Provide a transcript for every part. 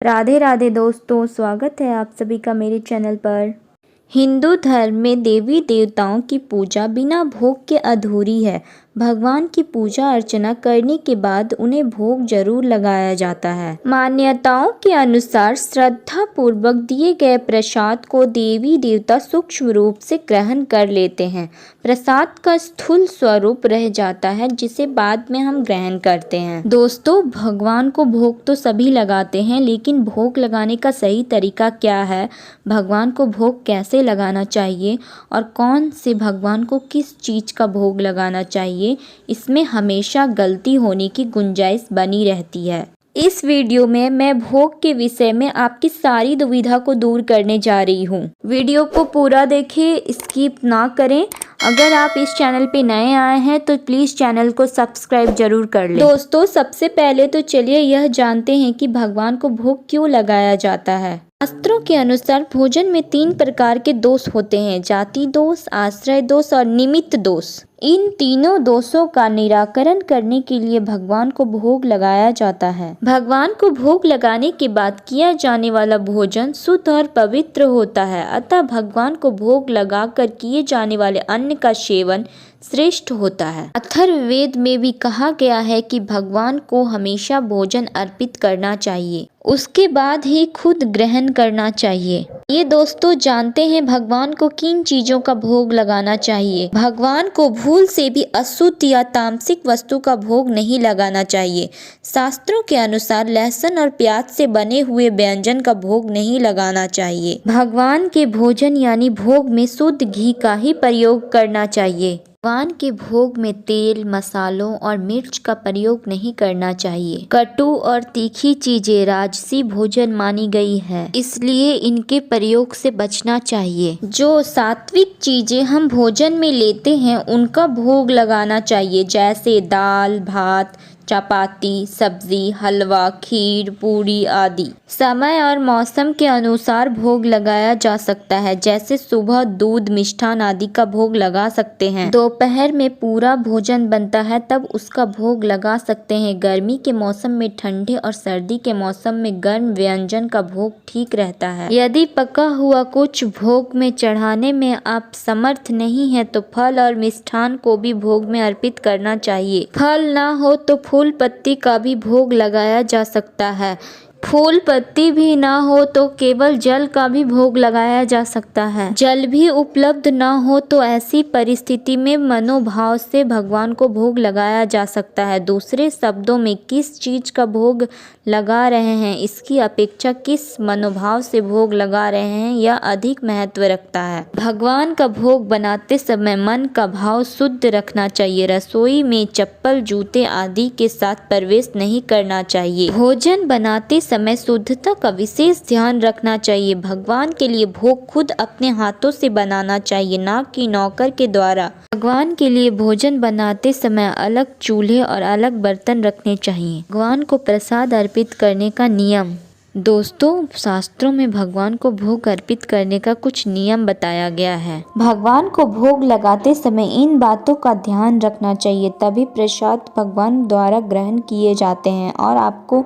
राधे राधे दोस्तों, स्वागत है आप सभी का मेरे चैनल पर। हिंदू धर्म में देवी देवताओं की पूजा बिना भोग के अधूरी है। भगवान की पूजा अर्चना करने के बाद उन्हें भोग जरूर लगाया जाता है। मान्यताओं के अनुसार श्रद्धा पूर्वक दिए गए प्रसाद को देवी देवता सूक्ष्म रूप से ग्रहण कर लेते हैं। प्रसाद का स्थूल स्वरूप रह जाता है जिसे बाद में हम ग्रहण करते हैं। दोस्तों, भगवान को भोग तो सभी लगाते हैं, लेकिन भोग लगाने का सही तरीका क्या है, भगवान को भोग कैसे लगाना चाहिए और कौन से भगवान को किस चीज़ का भोग लगाना चाहिए, इसमें हमेशा गलती होने की गुंजाइश बनी रहती है। इस वीडियो में मैं भोग के विषय में आपकी सारी दुविधा को दूर करने जा रही हूँ। वीडियो को पूरा देखें, स्किप ना करें। अगर आप इस चैनल पे नए आए हैं तो प्लीज़ चैनल को सब्सक्राइब जरूर कर लें। दोस्तों, सबसे पहले तो चलिए यह जानते हैं कि भगवान को भोग क्यों लगाया जाता है। शास्त्रों के अनुसार भोजन में 3 प्रकार के दोष होते हैं: जाति दोष, आश्रय दोष और निमित्त दोष। इन तीनों दोषों का निराकरण करने के लिए भगवान को भोग लगाया जाता है। भगवान को भोग लगाने के बाद किया जाने वाला भोजन शुद्ध और पवित्र होता है, अतः भगवान को भोग लगाकर किए जाने वाले अन्न का सेवन श्रेष्ठ होता है। अथर्ववेद में भी कहा गया है कि भगवान को हमेशा भोजन अर्पित करना चाहिए, उसके बाद ही खुद ग्रहण करना चाहिए। ये दोस्तों जानते हैं भगवान को किन चीजों का भोग लगाना चाहिए। भगवान को भूल से भी अशुद्ध या तामसिक वस्तु का भोग नहीं लगाना चाहिए। शास्त्रों के अनुसार लहसुन और प्याज से बने हुए व्यंजन का भोग नहीं लगाना चाहिए। भगवान के भोजन यानी भोग में शुद्ध घी का ही प्रयोग करना चाहिए। भगवान के भोग में तेल, मसालों और मिर्च का प्रयोग नहीं करना चाहिए। कटु और तीखी चीजें राजसी भोजन मानी गई है, इसलिए इनके प्रयोग से बचना चाहिए। जो सात्विक चीजें हम भोजन में लेते हैं उनका भोग लगाना चाहिए, जैसे दाल, भात, चपाती, सब्जी, हलवा, खीर, पूरी आदि। समय और मौसम के अनुसार भोग लगाया जा सकता है, जैसे सुबह दूध, मिष्ठान आदि का भोग लगा सकते हैं। दोपहर में पूरा भोजन बनता है तब उसका भोग लगा सकते हैं। गर्मी के मौसम में ठंडे और सर्दी के मौसम में गर्म व्यंजन का भोग ठीक रहता है। यदि पका हुआ कुछ भोग में चढ़ाने में आप समर्थ नहीं है तो फल और मिष्ठान को भी भोग में अर्पित करना चाहिए। फल ना हो तो फूल पत्ती का भी भोग लगाया जा सकता है। फूल पत्ती भी ना हो तो केवल जल का भी भोग लगाया जा सकता है। जल भी उपलब्ध ना हो तो ऐसी परिस्थिति में मनोभाव से भगवान को भोग लगाया जा सकता है। दूसरे शब्दों में किस चीज का भोग लगा रहे हैं, इसकी अपेक्षा किस मनोभाव से भोग लगा रहे हैं, यह अधिक महत्व रखता है। भगवान का भोग बनाते समय मन का भाव शुद्ध रखना चाहिए। रसोई में चप्पल, जूते आदि के साथ प्रवेश नहीं करना चाहिए। भोजन बनाते समय शुद्धता का विशेष ध्यान रखना चाहिए। भगवान के लिए भोग खुद अपने हाथों से बनाना चाहिए, ना कि नौकर के द्वारा। भगवान के लिए भोजन बनाते समय अलग चूल्हे और अलग बर्तन रखने चाहिए। भगवान को प्रसाद अर्पित करने का नियम। दोस्तों, शास्त्रों में भगवान को भोग अर्पित करने का कुछ नियम बताया गया है। भगवान को भोग लगाते समय इन बातों का ध्यान रखना चाहिए, तभी प्रसाद भगवान द्वारा ग्रहण किए जाते हैं और आपको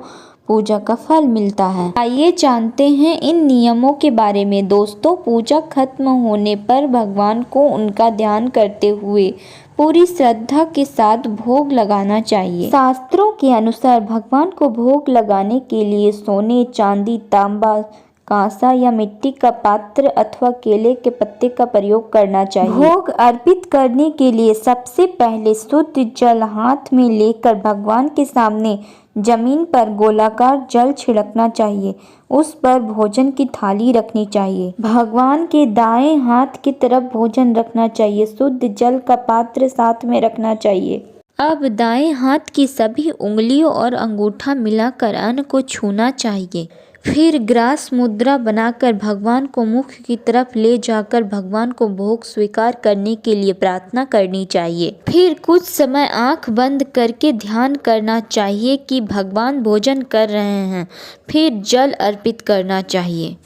पूजा का फल मिलता है। आइए जानते हैं इन नियमों के बारे में। दोस्तों, पूजा खत्म होने पर भगवान को उनका ध्यान करते हुए पूरी श्रद्धा के साथ भोग लगाना चाहिए। शास्त्रों के अनुसार भगवान को भोग लगाने के लिए सोने, चांदी, तांबा, कांसा या मिट्टी का पात्र अथवा केले के पत्ते का प्रयोग करना चाहिए। भोग अर्पित करने के लिए सबसे पहले शुद्ध जल हाथ में लेकर भगवान के सामने जमीन पर गोलाकार जल छिड़कना चाहिए। उस पर भोजन की थाली रखनी चाहिए। भगवान के दाएं हाथ की तरफ भोजन रखना चाहिए। शुद्ध जल का पात्र साथ में रखना चाहिए। अब दाएं हाथ की सभी उंगलियों और अंगूठा मिलाकर अन्न को छूना चाहिए। फिर ग्रास मुद्रा बनाकर भगवान को मुख की तरफ ले जाकर भगवान को भोग स्वीकार करने के लिए प्रार्थना करनी चाहिए। फिर कुछ समय आंख बंद करके ध्यान करना चाहिए कि भगवान भोजन कर रहे हैं। फिर जल अर्पित करना चाहिए।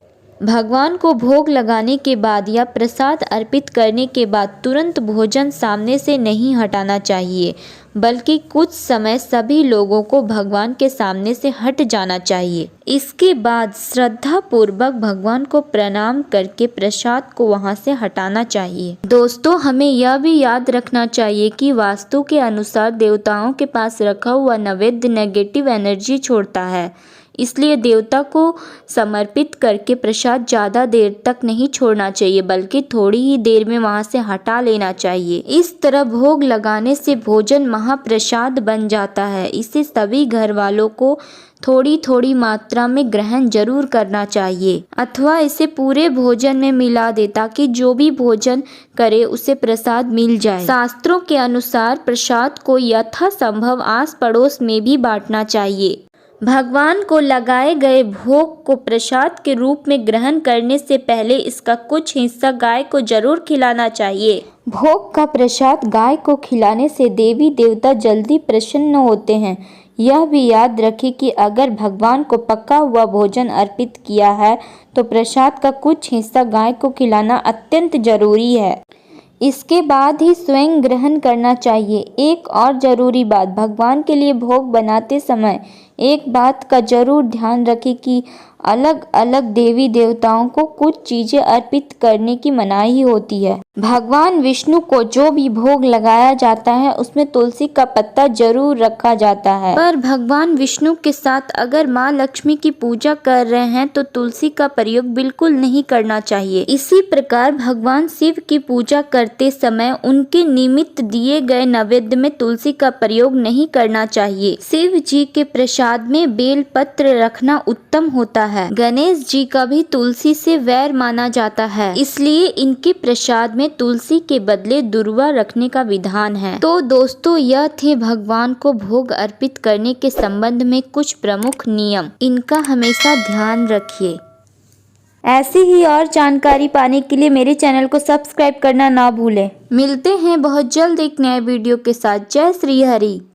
भगवान को भोग लगाने के बाद या प्रसाद अर्पित करने के बाद तुरंत भोजन सामने से नहीं हटाना चाहिए, बल्कि कुछ समय सभी लोगों को भगवान के सामने से हट जाना चाहिए। इसके बाद श्रद्धा पूर्वक भगवान को प्रणाम करके प्रसाद को वहां से हटाना चाहिए। दोस्तों, हमें यह भी याद रखना चाहिए कि वास्तु के अनुसार देवताओं के पास रखा हुआ नैवेद्य नेगेटिव एनर्जी छोड़ता है, इसलिए देवता को समर्पित करके प्रसाद ज़्यादा देर तक नहीं छोड़ना चाहिए, बल्कि थोड़ी ही देर में वहां से हटा लेना चाहिए। इस तरह भोग लगाने से भोजन महाप्रसाद बन जाता है। इसे सभी घर वालों को थोड़ी थोड़ी मात्रा में ग्रहण जरूर करना चाहिए, अथवा इसे पूरे भोजन में मिला दे ताकि जो भी भोजन करे उसे प्रसाद मिल जाए। शास्त्रों के अनुसार प्रसाद को यथासंभव आस पड़ोस में भी बांटना चाहिए। भगवान को लगाए गए भोग को प्रसाद के रूप में ग्रहण करने से पहले इसका कुछ हिस्सा गाय को जरूर खिलाना चाहिए। भोग का प्रसाद गाय को खिलाने से देवी देवता जल्दी प्रसन्न होते हैं। यह भी याद रखें कि अगर भगवान को पका हुआ भोजन अर्पित किया है तो प्रसाद का कुछ हिस्सा गाय को खिलाना अत्यंत जरूरी है। इसके बाद ही स्वयं ग्रहण करना चाहिए। एक और जरूरी बात, भगवान के लिए भोग बनाते समय एक बात का जरूर ध्यान रखें कि अलग अलग देवी देवताओं को कुछ चीजें अर्पित करने की मनाही होती है। भगवान विष्णु को जो भी भोग लगाया जाता है उसमें तुलसी का पत्ता जरूर रखा जाता है, पर भगवान विष्णु के साथ अगर माँ लक्ष्मी की पूजा कर रहे हैं तो तुलसी का प्रयोग बिल्कुल नहीं करना चाहिए। इसी प्रकार भगवान शिव की पूजा करते समय उनके निमित्त दिए गए नैवेद्य में तुलसी का प्रयोग नहीं करना चाहिए। शिव जी के प्रसाद में बेल पत्र रखना उत्तम होता है। गणेश जी का भी तुलसी से वैर माना जाता है, इसलिए इनके प्रसाद में तुलसी के बदले दुर्वा रखने का विधान है। तो दोस्तों, यह थे भगवान को भोग अर्पित करने के संबंध में कुछ प्रमुख नियम। इनका हमेशा ध्यान रखिए। ऐसी ही और जानकारी पाने के लिए मेरे चैनल को सब्सक्राइब करना ना भूलें। मिलते हैं बहुत जल्द एक नए वीडियो के साथ। जय श्री हरि।